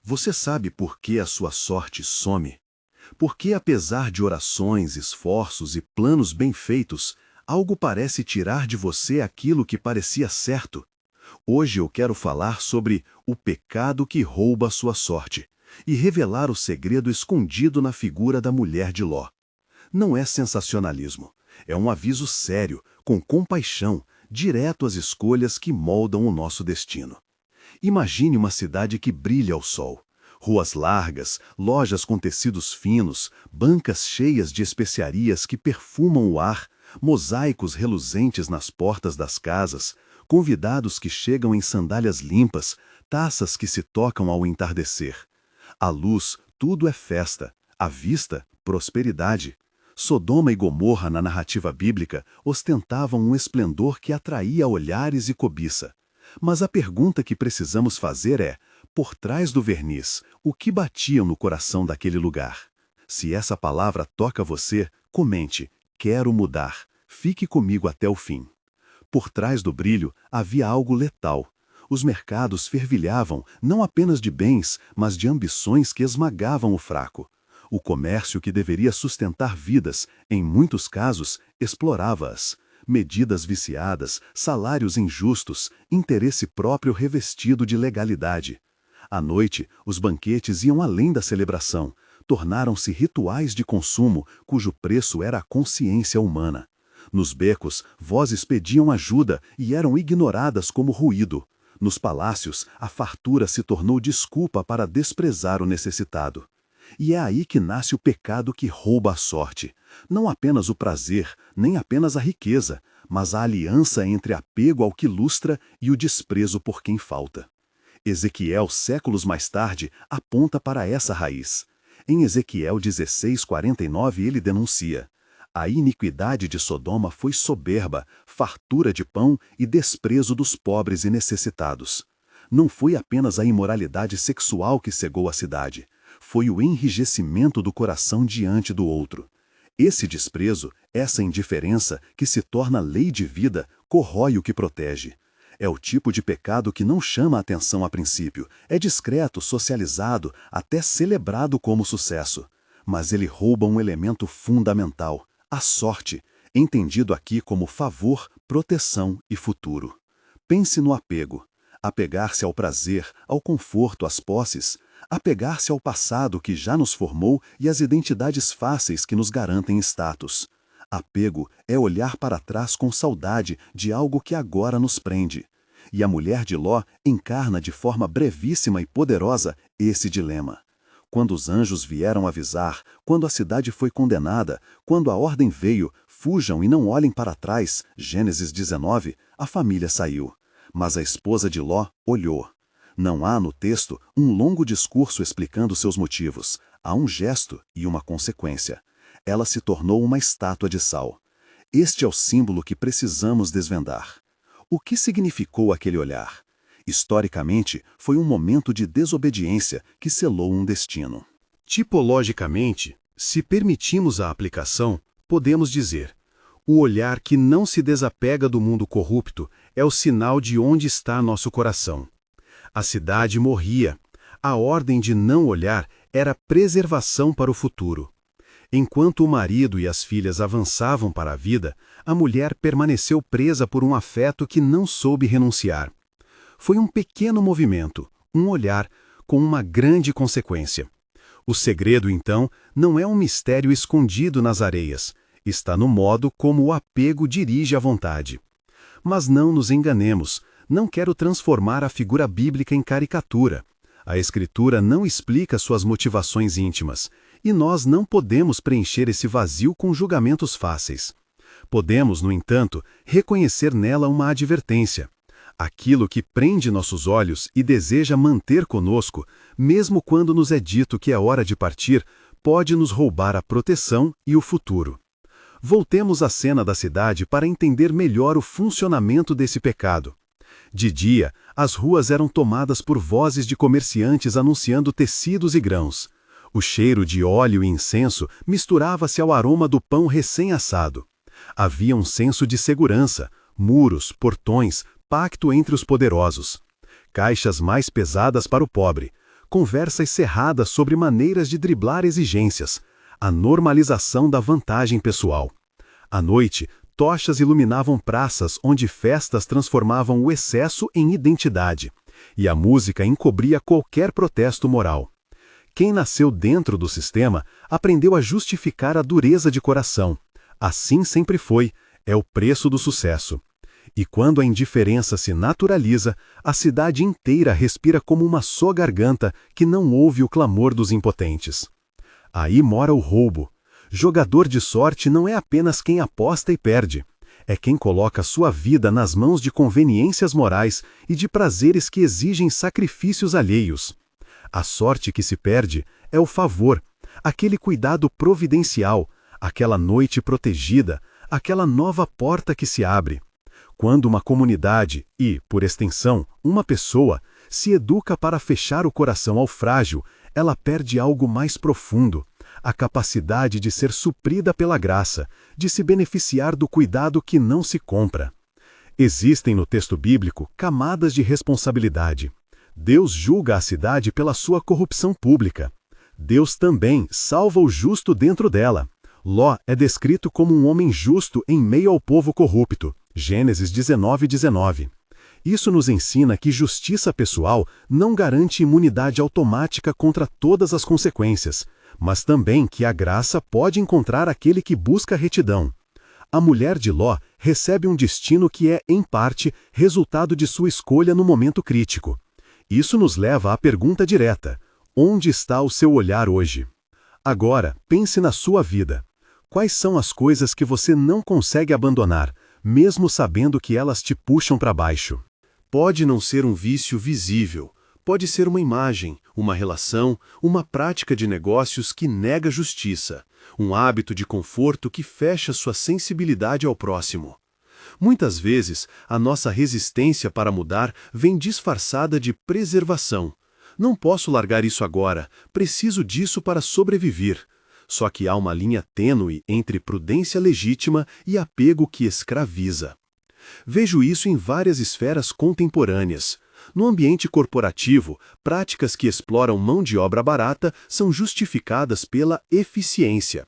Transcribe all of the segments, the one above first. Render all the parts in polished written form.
Você sabe por que a sua sorte some? Por que, apesar de orações, esforços e planos bem feitos, algo parece tirar de você aquilo que parecia certo? Hoje eu quero falar sobre o pecado que rouba a sua sorte e revelar o segredo escondido na figura da mulher de Ló. Não é sensacionalismo, é um aviso sério, com compaixão, direto às escolhas que moldam o nosso destino. Imagine uma cidade que brilha ao sol. Ruas largas, lojas com tecidos finos, bancas cheias de especiarias que perfumam o ar, mosaicos reluzentes nas portas das casas, convidados que chegam em sandálias limpas, taças que se tocam ao entardecer. À luz, tudo é festa. À vista, prosperidade. Sodoma e Gomorra, na narrativa bíblica, ostentavam um esplendor que atraía olhares e cobiça. Mas a pergunta que precisamos fazer é, por trás do verniz, o que batia no coração daquele lugar? Se essa palavra toca você, comente, quero mudar, fique comigo até o fim. Por trás do brilho havia algo letal. Os mercados fervilhavam, não apenas de bens, mas de ambições que esmagavam o fraco. O comércio que deveria sustentar vidas, em muitos casos, explorava-as. Medidas viciadas, salários injustos, interesse próprio revestido de legalidade. À noite, os banquetes iam além da celebração, tornaram-se rituais de consumo cujo preço era a consciência humana. Nos becos, vozes pediam ajuda e eram ignoradas como ruído. Nos palácios, a fartura se tornou desculpa para desprezar o necessitado. E é aí que nasce o pecado que rouba a sorte. Não apenas o prazer, nem apenas a riqueza, mas a aliança entre apego ao que lustra e o desprezo por quem falta. Ezequiel, séculos mais tarde, aponta para essa raiz. Em Ezequiel 16:49 ele denuncia: a iniquidade de Sodoma foi soberba, fartura de pão e desprezo dos pobres e necessitados. Não foi apenas a imoralidade sexual que cegou a cidade. Foi o enrijecimento do coração diante do outro. Esse desprezo, essa indiferença, que se torna lei de vida, corrói o que protege. É o tipo de pecado que não chama a atenção a princípio, é discreto, socializado, até celebrado como sucesso. Mas ele rouba um elemento fundamental, a sorte, entendido aqui como favor, proteção e futuro. Pense no apego. Apegar-se ao prazer, ao conforto, às posses. Apegar-se ao passado que já nos formou e às identidades fáceis que nos garantem status. Apego é olhar para trás com saudade de algo que agora nos prende. E a mulher de Ló encarna de forma brevíssima e poderosa esse dilema. Quando os anjos vieram avisar, quando a cidade foi condenada, quando a ordem veio, fujam e não olhem para trás, Gênesis 19, a família saiu. Mas a esposa de Ló olhou. Não há no texto um longo discurso explicando seus motivos. Há um gesto e uma consequência. Ela se tornou uma estátua de sal. Este é o símbolo que precisamos desvendar. O que significou aquele olhar? Historicamente, foi um momento de desobediência que selou um destino. Tipologicamente, se permitimos a aplicação, podemos dizer: o olhar que não se desapega do mundo corrupto é o sinal de onde está nosso coração. A cidade morria. A ordem de não olhar era preservação para o futuro. Enquanto o marido e as filhas avançavam para a vida, a mulher permaneceu presa por um afeto que não soube renunciar. Foi um pequeno movimento, um olhar, com uma grande consequência. O segredo, então, não é um mistério escondido nas areias. Está no modo como o apego dirige a vontade. Mas não nos enganemos, não quero transformar a figura bíblica em caricatura. A Escritura não explica suas motivações íntimas, e nós não podemos preencher esse vazio com julgamentos fáceis. Podemos, no entanto, reconhecer nela uma advertência. Aquilo que prende nossos olhos e deseja manter conosco, mesmo quando nos é dito que é hora de partir, pode nos roubar a proteção e o futuro. Voltemos à cena da cidade para entender melhor o funcionamento desse pecado. De dia, as ruas eram tomadas por vozes de comerciantes anunciando tecidos e grãos. O cheiro de óleo e incenso misturava-se ao aroma do pão recém-assado. Havia um senso de segurança, muros, portões, pacto entre os poderosos. Caixas mais pesadas para o pobre, conversas cerradas sobre maneiras de driblar exigências, a normalização da vantagem pessoal. À noite, tochas iluminavam praças onde festas transformavam o excesso em identidade, e a música encobria qualquer protesto moral. Quem nasceu dentro do sistema aprendeu a justificar a dureza de coração. Assim sempre foi, é o preço do sucesso. E quando a indiferença se naturaliza, a cidade inteira respira como uma só garganta que não ouve o clamor dos impotentes. Aí mora o roubo. Jogador de sorte não é apenas quem aposta e perde. É quem coloca sua vida nas mãos de conveniências morais e de prazeres que exigem sacrifícios alheios. A sorte que se perde é o favor, aquele cuidado providencial, aquela noite protegida, aquela nova porta que se abre. Quando uma comunidade e, por extensão, uma pessoa se educa para fechar o coração ao frágil, ela perde algo mais profundo, a capacidade de ser suprida pela graça, de se beneficiar do cuidado que não se compra. Existem no texto bíblico camadas de responsabilidade. Deus julga a cidade pela sua corrupção pública. Deus também salva o justo dentro dela. Ló é descrito como um homem justo em meio ao povo corrupto. Gênesis 19:19. Isso nos ensina que justiça pessoal não garante imunidade automática contra todas as consequências, mas também que a graça pode encontrar aquele que busca retidão. A mulher de Ló recebe um destino que é, em parte, resultado de sua escolha no momento crítico. Isso nos leva à pergunta direta: onde está o seu olhar hoje? Agora, pense na sua vida. Quais são as coisas que você não consegue abandonar, mesmo sabendo que elas te puxam para baixo? Pode não ser um vício visível, pode ser uma imagem, uma relação, uma prática de negócios que nega justiça, um hábito de conforto que fecha sua sensibilidade ao próximo. Muitas vezes, a nossa resistência para mudar vem disfarçada de preservação. Não posso largar isso agora, preciso disso para sobreviver. Só que há uma linha tênue entre prudência legítima e apego que escraviza. Vejo isso em várias esferas contemporâneas. No ambiente corporativo, práticas que exploram mão de obra barata são justificadas pela eficiência.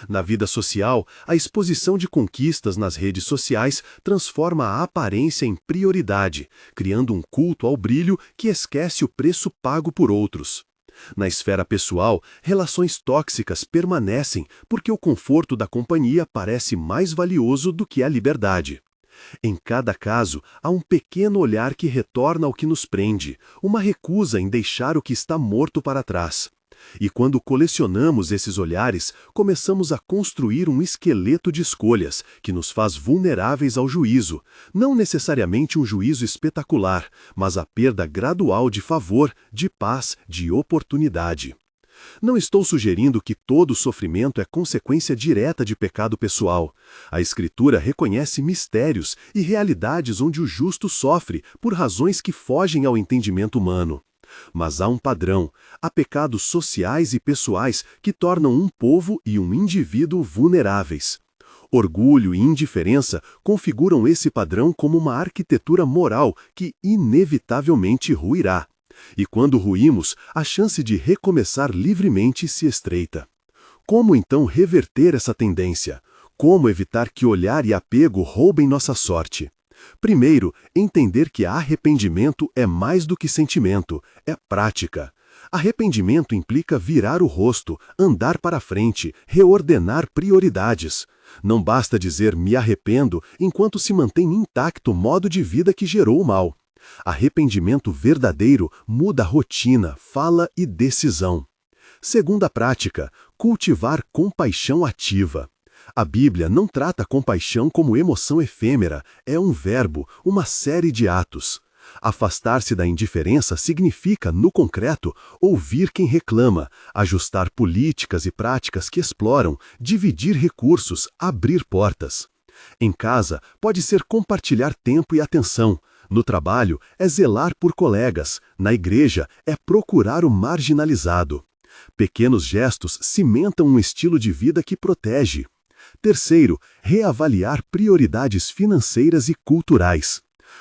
Na vida social, a exposição de conquistas nas redes sociais transforma a aparência em prioridade, criando um culto ao brilho que esquece o preço pago por outros. Na esfera pessoal, relações tóxicas permanecem porque o conforto da companhia parece mais valioso do que a liberdade. Em cada caso, há um pequeno olhar que retorna ao que nos prende, uma recusa em deixar o que está morto para trás. E quando colecionamos esses olhares, começamos a construir um esqueleto de escolhas que nos faz vulneráveis ao juízo, não necessariamente um juízo espetacular, mas a perda gradual de favor, de paz, de oportunidade. Não estou sugerindo que todo sofrimento é consequência direta de pecado pessoal. A Escritura reconhece mistérios e realidades onde o justo sofre por razões que fogem ao entendimento humano. Mas há um padrão, há pecados sociais e pessoais que tornam um povo e um indivíduo vulneráveis. Orgulho e indiferença configuram esse padrão como uma arquitetura moral que inevitavelmente ruirá. E quando ruímos, a chance de recomeçar livremente se estreita. Como então reverter essa tendência? Como evitar que olhar e apego roubem nossa sorte? Primeiro, entender que arrependimento é mais do que sentimento, é prática. Arrependimento implica virar o rosto, andar para frente, reordenar prioridades. Não basta dizer me arrependo enquanto se mantém intacto o modo de vida que gerou o mal. Arrependimento verdadeiro muda rotina, fala e decisão. Segunda prática, cultivar compaixão ativa. A Bíblia não trata compaixão como emoção efêmera, é um verbo, uma série de atos. Afastar-se da indiferença significa, no concreto, ouvir quem reclama, ajustar políticas e práticas que exploram, dividir recursos, abrir portas. Em casa, pode ser compartilhar tempo e atenção. No trabalho, é zelar por colegas. Na igreja, é procurar o marginalizado. Pequenos gestos cimentam um estilo de vida que protege. Terceiro, reavaliar prioridades financeiras e culturais.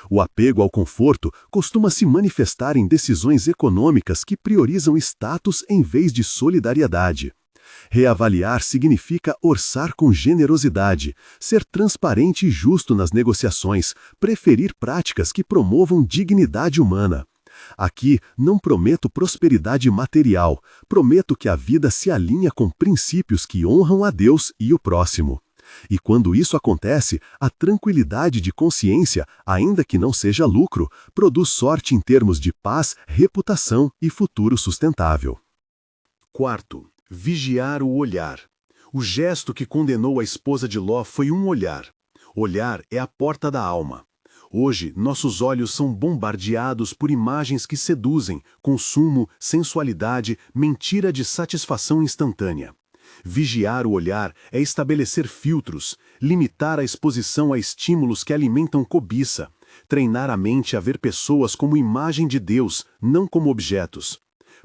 O apego ao conforto costuma se manifestar em decisões econômicas que priorizam status em vez de solidariedade. Reavaliar significa orçar com generosidade, ser transparente e justo nas negociações, preferir práticas que promovam dignidade humana. Aqui não prometo prosperidade material, prometo que a vida se alinha com princípios que honram a Deus e o próximo. E quando isso acontece, a tranquilidade de consciência, ainda que não seja lucro, produz sorte em termos de paz, reputação e futuro sustentável. Quarto, vigiar o olhar. O gesto que condenou a esposa de Ló foi um olhar. Olhar é a porta da alma. Hoje, nossos olhos são bombardeados por imagens que seduzem, consumo, sensualidade, mentira de satisfação instantânea. Vigiar o olhar é estabelecer filtros, limitar a exposição a estímulos que alimentam cobiça, treinar a mente a ver pessoas como imagem de Deus, não como objetos.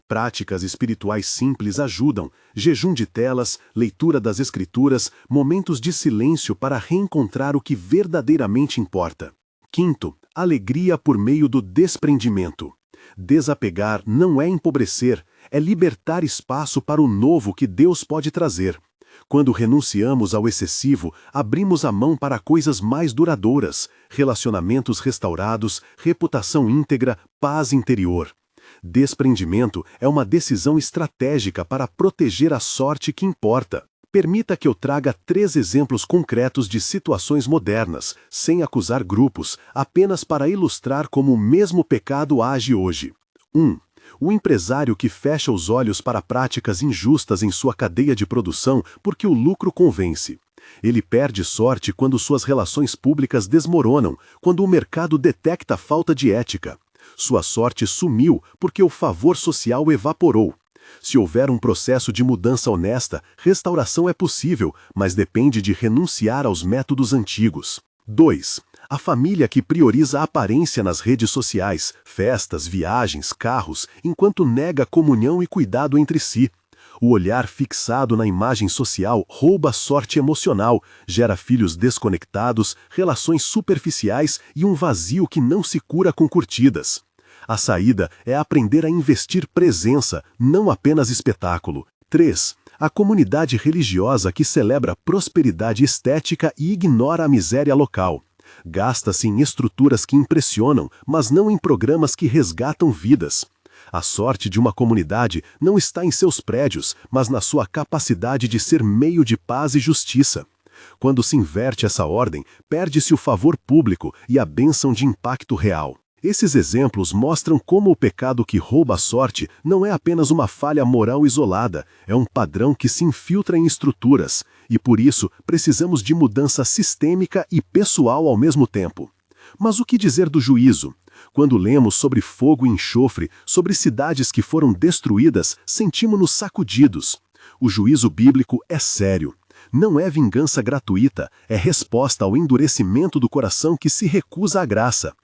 Práticas espirituais simples ajudam: jejum de telas, leitura das escrituras, momentos de silêncio para reencontrar o que verdadeiramente importa. Quinto, alegria por meio do desprendimento. Desapegar não é empobrecer, é libertar espaço para o novo que Deus pode trazer. Quando renunciamos ao excessivo, abrimos a mão para coisas mais duradouras, relacionamentos restaurados, reputação íntegra, paz interior. Desprendimento é uma decisão estratégica para proteger a sorte que importa. Permita que eu traga 3 exemplos concretos de situações modernas, sem acusar grupos, apenas para ilustrar como o mesmo pecado age hoje. 1. O empresário que fecha os olhos para práticas injustas em sua cadeia de produção porque o lucro convence. Ele perde sorte quando suas relações públicas desmoronam, quando o mercado detecta a falta de ética. Sua sorte sumiu porque o favor social evaporou. Se houver um processo de mudança honesta, restauração é possível, mas depende de renunciar aos métodos antigos. 2. A família que prioriza a aparência nas redes sociais, festas, viagens, carros, enquanto nega comunhão e cuidado entre si. O olhar fixado na imagem social rouba a sorte emocional, gera filhos desconectados, relações superficiais e um vazio que não se cura com curtidas. A saída é aprender a investir presença, não apenas espetáculo. 3. A comunidade religiosa que celebra prosperidade estética e ignora a miséria local. Gasta-se em estruturas que impressionam, mas não em programas que resgatam vidas. A sorte de uma comunidade não está em seus prédios, mas na sua capacidade de ser meio de paz e justiça. Quando se inverte essa ordem, perde-se o favor público e a bênção de impacto real. Esses exemplos mostram como o pecado que rouba a sorte não é apenas uma falha moral isolada, é um padrão que se infiltra em estruturas, e por isso precisamos de mudança sistêmica e pessoal ao mesmo tempo. Mas o que dizer do juízo? Quando lemos sobre fogo e enxofre, sobre cidades que foram destruídas, sentimos-nos sacudidos. O juízo bíblico é sério. Não é vingança gratuita, é resposta ao endurecimento do coração que se recusa à graça.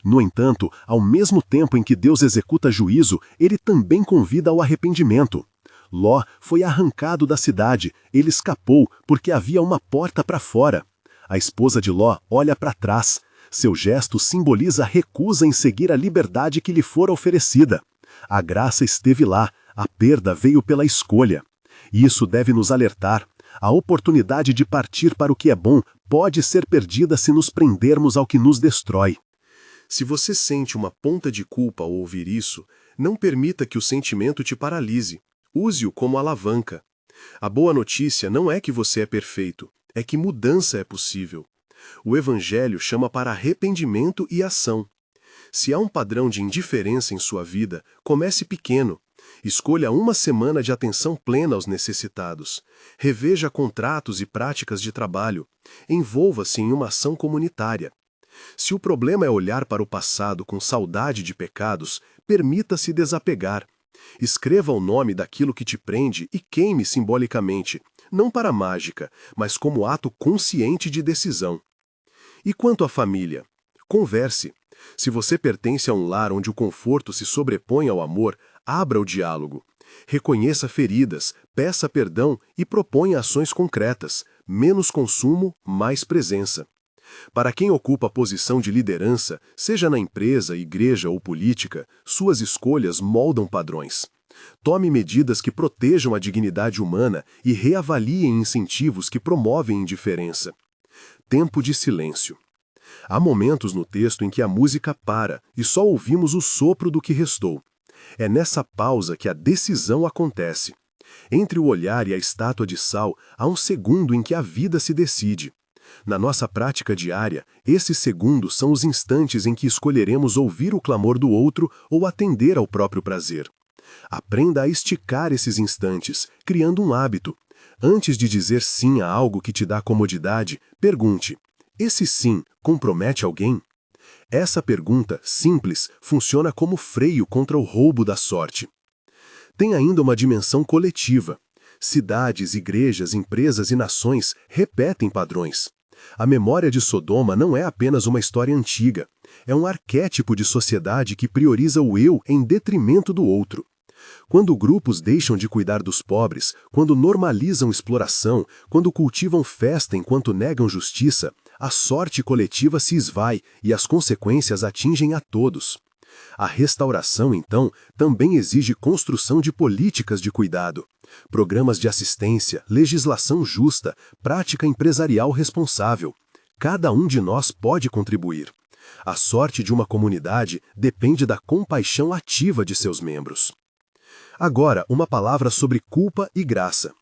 No entanto, ao mesmo tempo em que Deus executa juízo, ele também convida ao arrependimento. Ló foi arrancado da cidade, ele escapou porque havia uma porta para fora. A esposa de Ló olha para trás. Seu gesto simboliza recusa em seguir a liberdade que lhe fora oferecida. A graça esteve lá, a perda veio pela escolha. Isso deve nos alertar. A oportunidade de partir para o que é bom pode ser perdida se nos prendermos ao que nos destrói. Se você sente uma ponta de culpa ao ouvir isso, não permita que o sentimento te paralise. Use-o como alavanca. A boa notícia não é que você é perfeito, é que mudança é possível. O Evangelho chama para arrependimento e ação. Se há um padrão de indiferença em sua vida, comece pequeno. Escolha uma semana de atenção plena aos necessitados. Reveja contratos e práticas de trabalho. Envolva-se em uma ação comunitária. Se o problema é olhar para o passado com saudade de pecados, permita-se desapegar. Escreva o nome daquilo que te prende e queime simbolicamente, não para mágica, mas como ato consciente de decisão. E quanto à família? Converse. Se você pertence a um lar onde o conforto se sobrepõe ao amor, abra o diálogo. Reconheça feridas, peça perdão e proponha ações concretas. Menos consumo, mais presença. Para quem ocupa a posição de liderança, seja na empresa, igreja ou política, suas escolhas moldam padrões. Tome medidas que protejam a dignidade humana e reavaliem incentivos que promovem indiferença. Tempo de silêncio. Há momentos no texto em que a música para e só ouvimos o sopro do que restou. É nessa pausa que a decisão acontece. Entre o olhar e a estátua de sal, há um segundo em que a vida se decide. Na nossa prática diária, esses segundos são os instantes em que escolheremos ouvir o clamor do outro ou atender ao próprio prazer. Aprenda a esticar esses instantes, criando um hábito. Antes de dizer sim a algo que te dá comodidade, pergunte: esse sim compromete alguém? Essa pergunta, simples, funciona como freio contra o roubo da sorte. Tem ainda uma dimensão coletiva. Cidades, igrejas, empresas e nações repetem padrões. A memória de Sodoma não é apenas uma história antiga. É um arquétipo de sociedade que prioriza o eu em detrimento do outro. Quando grupos deixam de cuidar dos pobres, quando normalizam exploração, quando cultivam festa enquanto negam justiça, a sorte coletiva se esvai e as consequências atingem a todos. A restauração, então, também exige construção de políticas de cuidado, programas de assistência, legislação justa, prática empresarial responsável. Cada um de nós pode contribuir. A sorte de uma comunidade depende da compaixão ativa de seus membros. Agora, uma palavra sobre culpa e graça.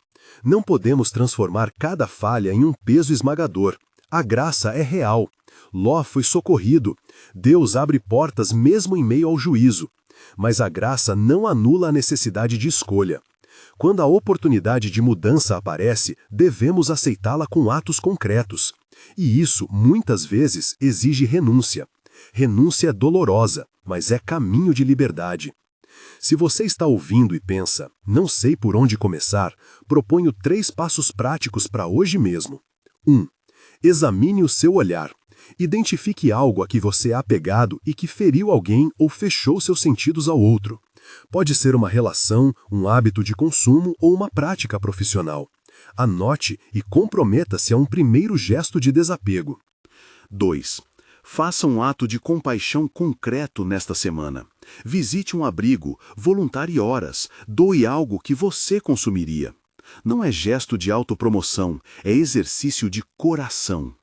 Não podemos transformar cada falha em um peso esmagador. A graça é real. Ló foi socorrido. Deus abre portas mesmo em meio ao juízo. Mas a graça não anula a necessidade de escolha. Quando a oportunidade de mudança aparece, devemos aceitá-la com atos concretos. E isso, muitas vezes, exige renúncia. Renúncia é dolorosa, mas é caminho de liberdade. Se você está ouvindo e pensa, não sei por onde começar, proponho 3 passos práticos para hoje mesmo. 1. Examine o seu olhar. Identifique algo a que você é apegado e que feriu alguém ou fechou seus sentidos ao outro. Pode ser uma relação, um hábito de consumo ou uma prática profissional. Anote e comprometa-se a um primeiro gesto de desapego. 2. Faça um ato de compaixão concreto nesta semana. Visite um abrigo, voluntarie horas, doe algo que você consumiria. Não é gesto de autopromoção, é exercício de coração.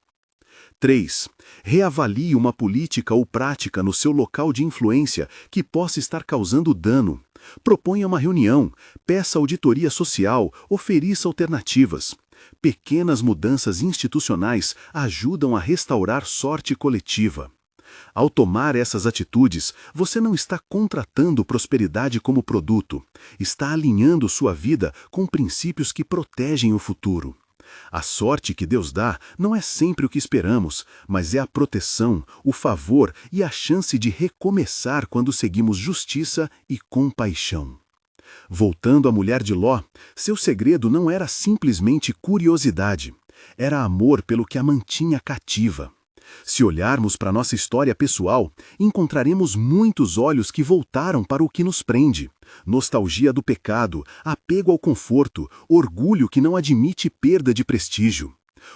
3. Reavalie uma política ou prática no seu local de influência que possa estar causando dano. Proponha uma reunião, peça auditoria social, ofereça alternativas. Pequenas mudanças institucionais ajudam a restaurar sorte coletiva. Ao tomar essas atitudes, você não está contratando prosperidade como produto, está alinhando sua vida com princípios que protegem o futuro. A sorte que Deus dá não é sempre o que esperamos, mas é a proteção, o favor e a chance de recomeçar quando seguimos justiça e compaixão. Voltando à mulher de Ló, seu segredo não era simplesmente curiosidade, era amor pelo que a mantinha cativa. Se olharmos para nossa história pessoal, encontraremos muitos olhos que voltaram para o que nos prende. Nostalgia do pecado, apego ao conforto, orgulho que não admite perda de prestígio.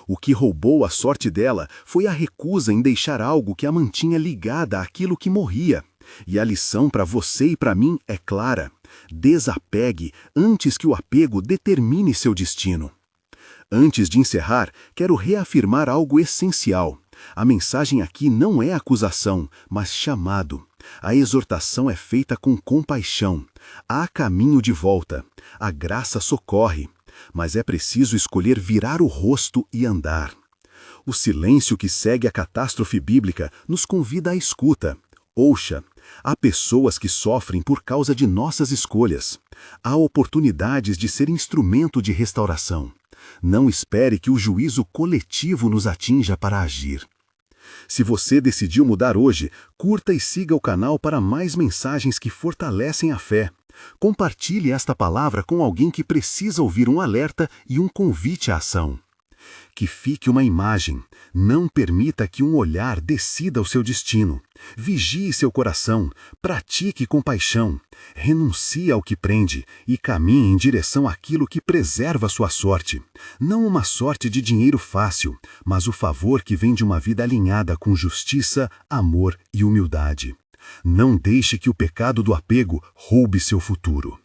O que roubou a sorte dela foi a recusa em deixar algo que a mantinha ligada àquilo que morria. E a lição para você e para mim é clara: desapegue antes que o apego determine seu destino. Antes de encerrar, quero reafirmar algo essencial. A mensagem aqui não é acusação, mas chamado. A exortação é feita com compaixão. Há caminho de volta. A graça socorre. Mas é preciso escolher virar o rosto e andar. O silêncio que segue a catástrofe bíblica nos convida à escuta. Ouça, há pessoas que sofrem por causa de nossas escolhas. Há oportunidades de ser instrumento de restauração. Não espere que o juízo coletivo nos atinja para agir. Se você decidiu mudar hoje, curta e siga o canal para mais mensagens que fortalecem a fé. Compartilhe esta palavra com alguém que precisa ouvir um alerta e um convite à ação. Que fique uma imagem. Não permita que um olhar decida o seu destino. Vigie seu coração, pratique compaixão, renuncie ao que prende e caminhe em direção àquilo que preserva sua sorte. Não uma sorte de dinheiro fácil, mas o favor que vem de uma vida alinhada com justiça, amor e humildade. Não deixe que o pecado do apego roube seu futuro.